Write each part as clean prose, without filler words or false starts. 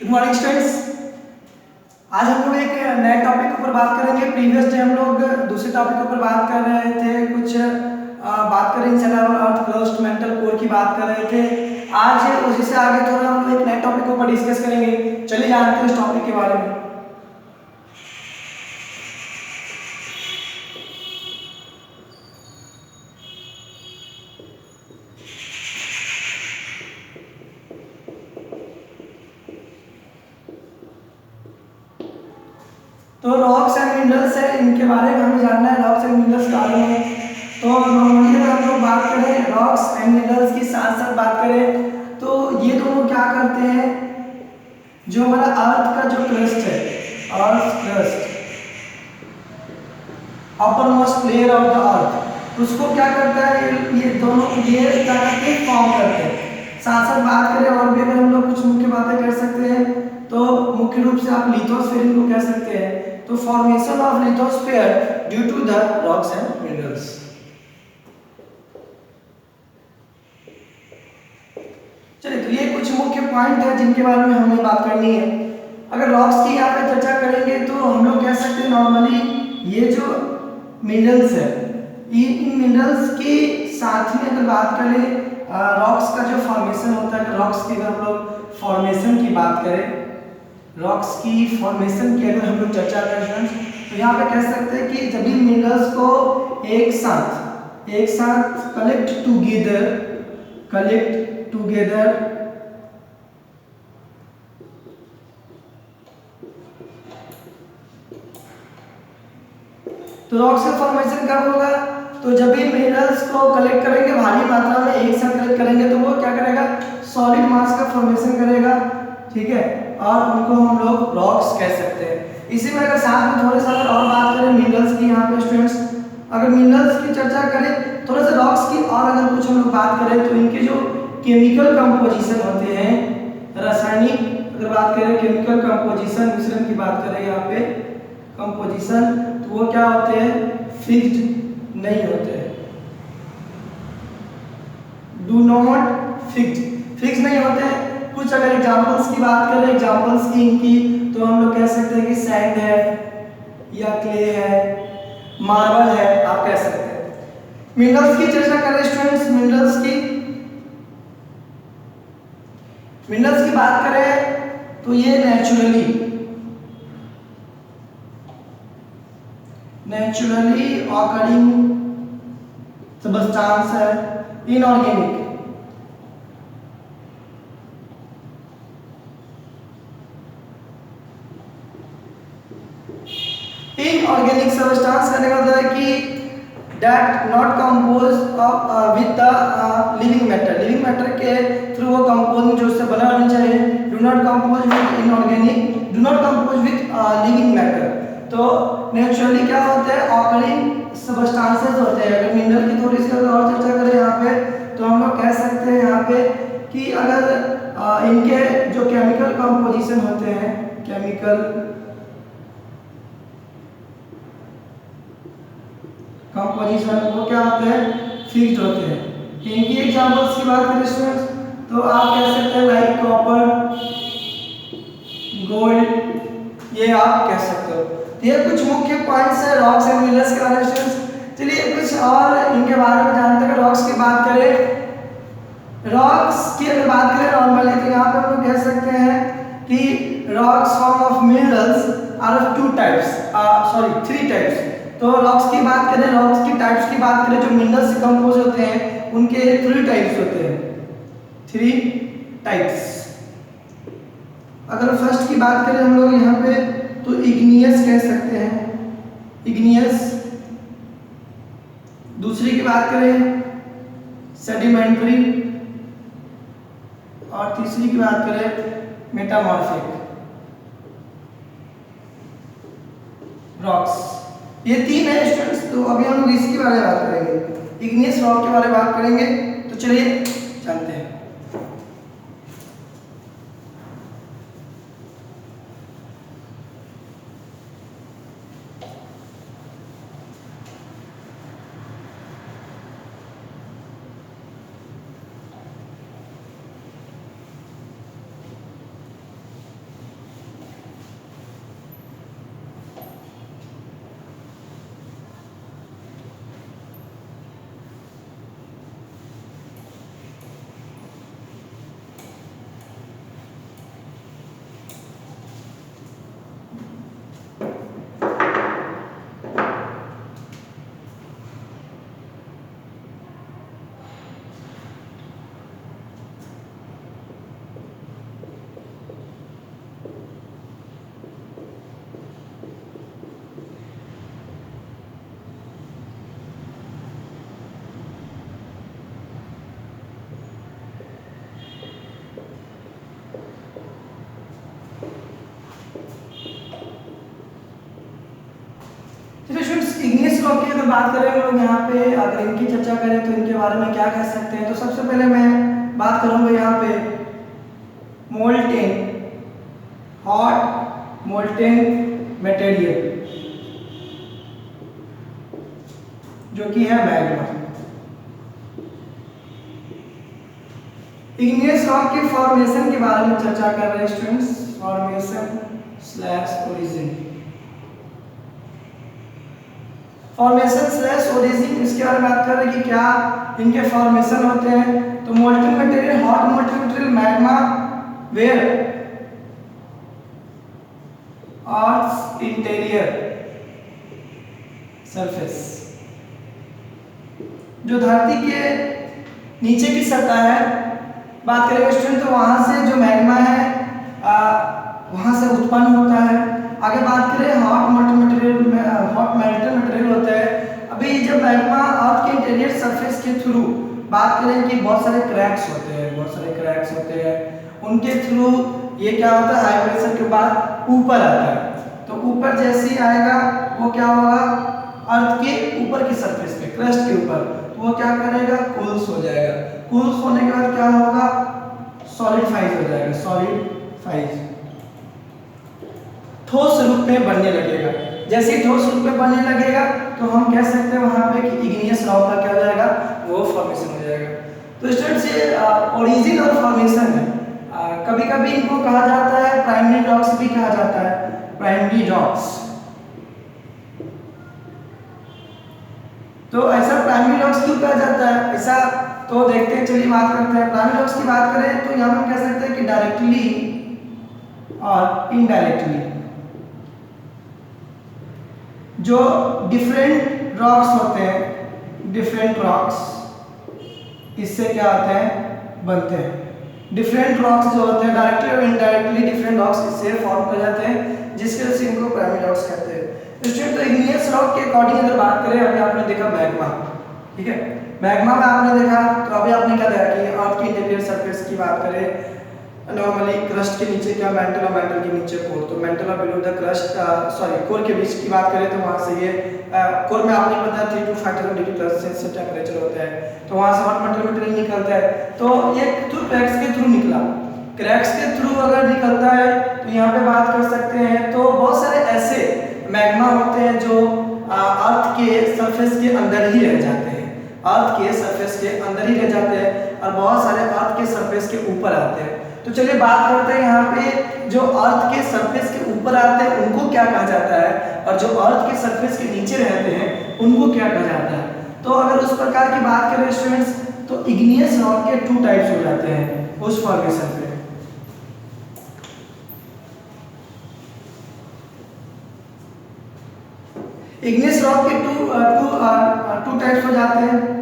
Good morning students. आज हम लोग एक नए टॉपिक के ऊपर बात करेंगे। प्रीवियस डे हम लोग दूसरे टॉपिक के ऊपर बात कर रहे थे, कुछ बात कर रहे थे अर्थ क्रस्ट मेंटल कोर की बात कर रहे थे। आज उसी से आगे थोड़ा हम लोग एक नए टॉपिक के ऊपर डिस्कस करेंगे। चलिए जानते हैं इस टॉपिक के बारे में। तो रॉक्स एंड मिनरल्स है, इनके बारे में हमें जानना है, रॉक्स एंड मिनरल्स के बारे में। तो नॉर्मली अगर हम लोग बात करें रॉक्स एंड मिनरल्स की साथ साथ बात करें तो ये दोनों क्या करते हैं, जो हमारा अर्थ का जो क्रस्ट है, earth crust upper most layer of the earth, उसको क्या करता है, ये दोनों लेयर क्या करते हैं, फॉर्म करते हैं। साथ साथ बात करें और भी अगर हम लोग कुछ मुख्य बातें कर सकते हैं तो मुख्य रूप से आप लिथोस्फीयर को कह सकते हैं। तो formation of lithosphere due to the rocks and minerals. चलिए, तो ये कुछ मुख्य पॉइंट है जिनके बारे में हमें बात करनी है। अगर रॉक्स की यहाँ पे चर्चा करेंगे तो हम लोग कह सकते हैं नॉर्मली ये जो मिनरल्स है, इन मिनरल्स के साथ में अगर बात करें रॉक्स का जो फॉर्मेशन होता है, रॉक्स की अगर हम लोग फॉर्मेशन की बात करें, रॉक्स की फॉर्मेशन की अगर हम लोग चर्चा करें तो यहाँ पे कह सकते हैं कि जब भी मिनरल्स को एक साथ कलेक्ट टुगेदर तो रॉक्स का फॉर्मेशन कब होगा, तो जब भी मिनरल्स को कलेक्ट करेंगे भारी मात्रा में एक साथ कलेक्ट करेंगे तो वो क्या करेगा, सॉलिड मास का फॉर्मेशन करेगा, ठीक है, और उनको हम लोग रॉक्स कह सकते हैं। इसी में अगर साथ में थोड़े सा और बात करें मिनरल्स की, यहाँ पे स्टूडेंट्स अगर मिनरल्स की चर्चा करें थोड़ा सा रॉक्स की और अगर कुछ हम लोग बात करें तो इनके जो केमिकल कंपोजिशन होते हैं, रासायनिक अगर बात करें केमिकल कंपोजिशन मिश्रण की बात करें यहाँ पे कंपोजिशन, तो वो क्या होते हैं, फिक्स्ड नहीं होते हैं, डू नॉट फिक्स नहीं होते हैं। कुछ अगर एग्जांपल्स की बात करें, एग्जांपल्स की इनकी, तो हम लोग कह सकते हैं कि सैंड है या क्ले है, मार्बल है, आप कह सकते हैं। मिनरल्स की चर्चा करें स्टूडेंट्स, मिनरल्स की बात करें तो ये नेचुरली ऑकरिंग सब्सटेंस है, इनऑर्गेनिक सब्सटेंस कहने का मतलब है कि that not composed of with the living matter के थ्रू वो कंपोजिंग जो उससे बना होना चाहिए, do not compose with inorganic, do not compose with living matter। तो नेचुरली क्या होते हैं, ऑकरिंग सब्सटेंसेस होते हैं। अगर मिनरल की थोड़ी सी अगर और चर्चा करें यहाँ पे तो हम लोग कह सकते हैं यहाँ पे कि अगर इनके जो केमिकल कंपोजिशन होते हैं, केमिकल कंपोजिशन वो क्या होते हैं, फिक्स्ड होते हैं। इनकी एग्जांपल्स की बात करें स्टूडेंट्स तो आप कह सकते हैं लाइक कॉपर, गोल्ड, ये आप कह सकते हो। तो ये कुछ मुख्य पॉइंट्स है रॉक्स एंड मिनरल्स के बारे में स्टूडेंट्स। चलिए कुछ और इनके बारे में जानते हैं। रॉक्स की बात करें, रॉक्स की अगर बात करें नॉर्मली तो यहाँ पे हम लोग कह सकते हैं कि rocks form of minerals are of three types. तो रॉक्स की बात करें, रॉक्स की टाइप्स की बात करें, जो मिनरल्स से कंपोज होते हैं उनके थ्री टाइप्स होते हैं, थ्री टाइप्स। अगर फर्स्ट की बात करें हम लोग यहाँ पे तो इग्नियस कह सकते हैं, इग्नियस। दूसरी की बात करें सेडिमेंट्री, और तीसरी की बात करें मेटामॉर्फिक रॉक्स। ये तीन है स्टूडेंट्स। तो अभी हम लोग इसके बारे में बात करेंगे, इग्नियस रॉक के बारे में बात करेंगे। तो चलिए जानते हैं। रॉक की अगर बात करें हम लोग यहाँ पे, अगर इनकी चर्चा करें तो इनके बारे में क्या कह सकते हैं, तो सबसे पहले मैं बात करूँगा यहाँ पे मोल्टेन, हॉट मोल्टेन मटेरियल जो कि है मैग्मा। इग्नियस रॉक के फॉर्मेशन के बारे में चर्चा कर रहे हैं students, formation slash origin, formation slash origin, इसके बारे में बात कर रहे हैं कि क्या इनके फॉर्मेशन होते हैं। तो molten material, hot molten material magma where earth interior surface, जो धरती के नीचे की सतह है बात करेंगे स्टूडेंट, तो वहां से जो मैग्मा है वहां से उत्पन्न होता है। आगे बात करें hot molten material, hot molten material होता है। अभी जब मैग्मा अर्थ के इंटीरियर सरफेस के थ्रू बात करें कि बहुत सारे क्रैक्स होते हैं, बहुत सारे क्रैक्स होते हैं, उनके थ्रू ये क्या होता है, हाई प्रेशर के बाद ऊपर आता है। तो ऊपर जैसे ही आएगा वो क्या होगा, अर्थ के ऊपर की सरफेस पे, क्रस्ट के ऊपर, तो वो क्या करेगा, कूल्स हो जाएगा। कूल्स होने के बाद क्या होगा, सॉलिडिफाइज हो जाएगा, सॉलिडिफाइज, ठोस रूप में बनने लगेगा। जैसे ही ठोस रूप में बनने लगेगा तो हम कह सकते हैं वहां पे कि इग्नियस रॉक का क्या हो जाएगा, वो फॉर्मेशन हो जाएगा। तो स्टूडेंट्स ये ओरिजिन और फॉर्मेशन है। कभी कभी इनको कहा जाता है प्राइमरी रॉक्स भी कहा जाता है, प्राइमरी रॉक्स। तो ऐसा प्राइमरी रॉक्स क्यों कहा जाता है, ऐसा तो देखते हैं, चलिए बात करते हैं। प्राइमरी रॉक्स की बात करें तो यहाँ हम कह सकते हैं कि डायरेक्टली और इनडायरेक्टली जो डिफरेंट रॉक्स होते हैं, डिफरेंट रॉक्स इससे क्या होते हैं, बनते हैं। डिफरेंट रॉक्स जो होते हैं डायरेक्टली और इनडायरेक्टली डिफरेंट रॉक्स इससे फॉर्म कर जाते हैं, जिसके वजह से इनको प्राइमरी रॉक्स कहते हैं। स्टूडेंट तो इग्नियस रॉक के अकॉर्डिंग अगर बात करें, अभी आपने देखा मैग्मा, ठीक है, मैग्मा में आपने देखा, तो अभी आपने क्या देखा कि अर्थ की इंटीरियर सरफेस की बात करें, नॉर्मली क्रस्ट के नीचे क्या मेंटल और मेंटल के नीचे कोर, तो मेंटल और below the crust, sorry core के बीच की बात करें तो वहां से ये कोर में आपने पता 3 to 5 डिग्री सेल्सियस टेंपरेचर होता है, तो वहां से हॉट मटेरियल निकलता है। तो ये थ्रू क्रैक्स के थ्रू निकला, क्रैक्स के थ्रू अगर निकलता है तो यहाँ पे बात कर सकते हैं। तो बहुत सारे ऐसे मैग्मा होते हैं जो अर्थ के सरफेस के अंदर ही रह जाते हैं, अर्थ के सरफेस के अंदर ही रह जाते हैं, और बहुत सारे अर्थ के सरफेस के ऊपर आते हैं। तो चलिए बात करते हैं यहाँ पे जो अर्थ के सरफेस के ऊपर आते हैं उनको क्या कहा जाता है, और जो अर्थ के सरफेस के नीचे रहते हैं उनको क्या कहा जाता है। तो अगर उस प्रकार की बात करें स्टूडेंट्स, तो इग्नियस रॉक के 2 टाइप्स हो जाते हैं उस फॉर्मेशन पे। इग्नियस रॉक के टू टाइप्स हो जाते हैं।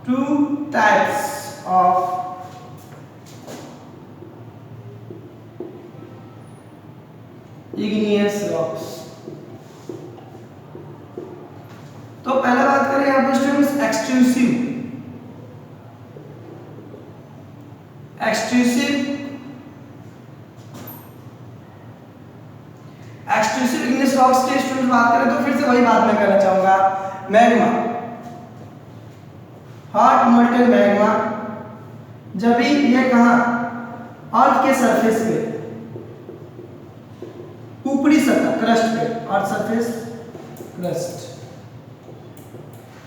Two types of igneous rocks। तो पहले बात करें यहाँ पे स्टूडेंट्स एक्सट्रूसिव इग्नियस रॉक्स के स्टूडेंट्स बात करें तो फिर से वही बात मैं करना चाहूंगा, मैग्मा, हॉट मोल्टेन मैग्मा, जब भी ये कहां अर्थ के सरफेस पे, ऊपरी सतह क्रस्ट पे, अर्थ सरफेस क्रस्ट,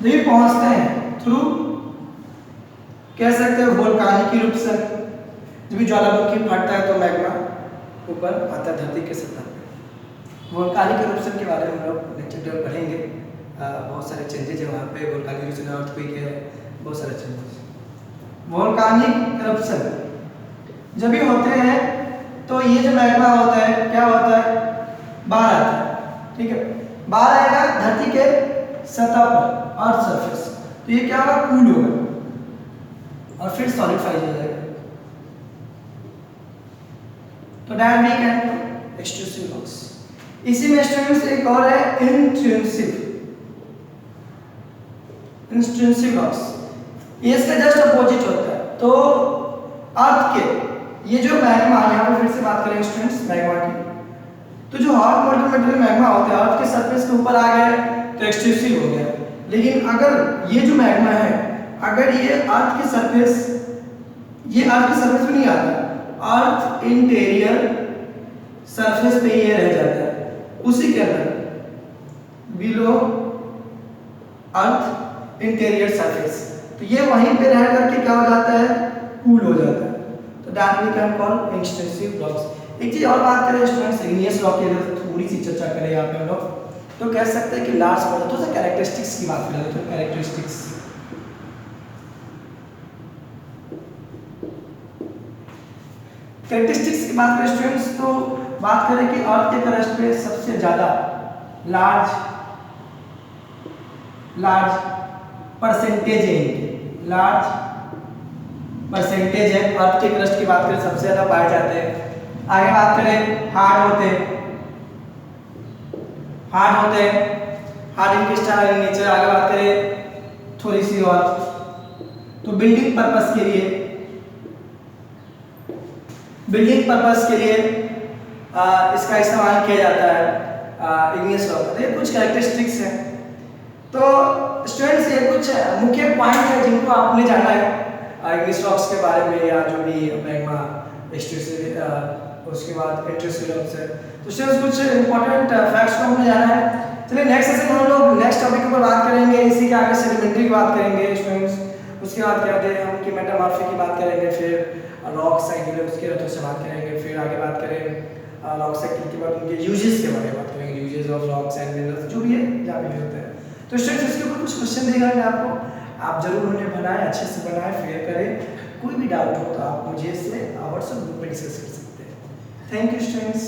जब ये पहुंचते हैं थ्रू कह सकते हैं वोल्कानिक इरप्शन, जब भी ज्वालामुखी फटता है तो मैग्मा ऊपर आता है धरती के सतह पे। वोल्कानिक इरप्शन के बारे में हम लोग लेक्चर में पढ़ेंगे, बहुत सारे चेंजेज है वहाँ पे, वोल्कानिक इरप्शन, अर्थक्वेक है, बहुत सारे चेंजेस। वोल्कानिक इरप्शन जब भी होते हैं तो ये जो मैग्मा होता है क्या होता है, बाहर आता है, ठीक है, बाहर आएगा धरती के सतह पर, अर्थ सरफेस, तो ये क्या होगा, कूल होगा और फिर सॉलिडिफाई हो जाएगा। तो डायनामिक एंड एक्सट्रूसिव रॉक्स। इसी में स्टूडेंट्स एक और है इंट्रिंसिक रॉक्स, ये इसका जस्ट अपोजिट होता है। तो अर्थ के ये जो मैग्मा, यहाँ पे फिर से बात करें स्टूडेंट्स मैग्मा की, तो जो हॉट मॉलिक्यूलर मटेरियल मैग्मा होते हैं अर्थ के सरफेस के ऊपर आ गए तो एक्सट्रूसिव हो गया। लेकिन अगर ये जो मैग्मा है अगर ये अर्थ के सरफेस पे नहीं आता, अर्थ इंटीरियर सरफेस पे ये रह जाता है, उसी के अंदर बिलो अर्थ इंटीरियर सरफेस, तो ये वहीं पे रह करके क्या हो जाता है, कूल हो जाता है। तो that we can call extensive rocks. एक चीज और बात करें स्टूडेंट्स, इग्नियस रॉक की अगर थोड़ी सी चर्चा करें यहाँ पे हम लोग, तो कह सकते हैं कि लार्ज मॉडल थोड़ा सा कैरेक्टरिस्टिक्स की बात करें तो कैरेक्टरिस्टिक्स की बात करें स्टूडेंट्स, तो बात करें कि अर्थ के क्रस्ट पे सबसे ज्यादा लार्ज परसेंटेज है अर्थ के क्रस्ट की बात करें सबसे ज्यादा पाए जाते हैं। आगे बात करें हार्ड होते हैं hard in crystal in nature. आगे बात करें थोड़ी सी और, तो बिल्डिंग पर्पस के लिए इसका इस्तेमाल किया जाता है इग्नियस रॉक। तो ये कुछ कैरेक्टरिस्टिक्स हैं। तो स्टूडेंट्स ये कुछ मुख्य पॉइंट है जिनको आपने जाना है इग्नियस रॉक्स के बारे में, या जो भी मैग्मा उसके बाद इंटरेस्टिंग रॉक्स है। तो स्टूडेंट्स कुछ इंपॉर्टेंट फैक्ट्स को हमने जाना है। चलिए नेक्स्ट सेशन में हम लोग नेक्स्ट टॉपिक के ऊपर बात करेंगे, इसी के आगे सेडिमेंट्री की बात करेंगे स्टूडेंट्स। उसके बाद क्या होते हैं हम की मेटामॉर्फी की बात करेंगे, फिर रॉक साइकिल उसके बारे से बात करेंगे, फिर आगे बात करें रॉक साइकिल के बाद उनके यूजेस के बारे में बात करेंगे, uses of rocks and minerals जो भी है जहाँ भी होते हैं। तो स्टूडेंट्स इसके ऊपर कुछ क्वेश्चन देगा मैं आपको, आप जरूर उन्हें बनाएं, अच्छे से बनाएं, फेयर करें। कोई भी डाउट हो तो आप मुझे इससे व्हाट्सएप ग्रुप में डिस्कस कर सकते हैं। Thank you students.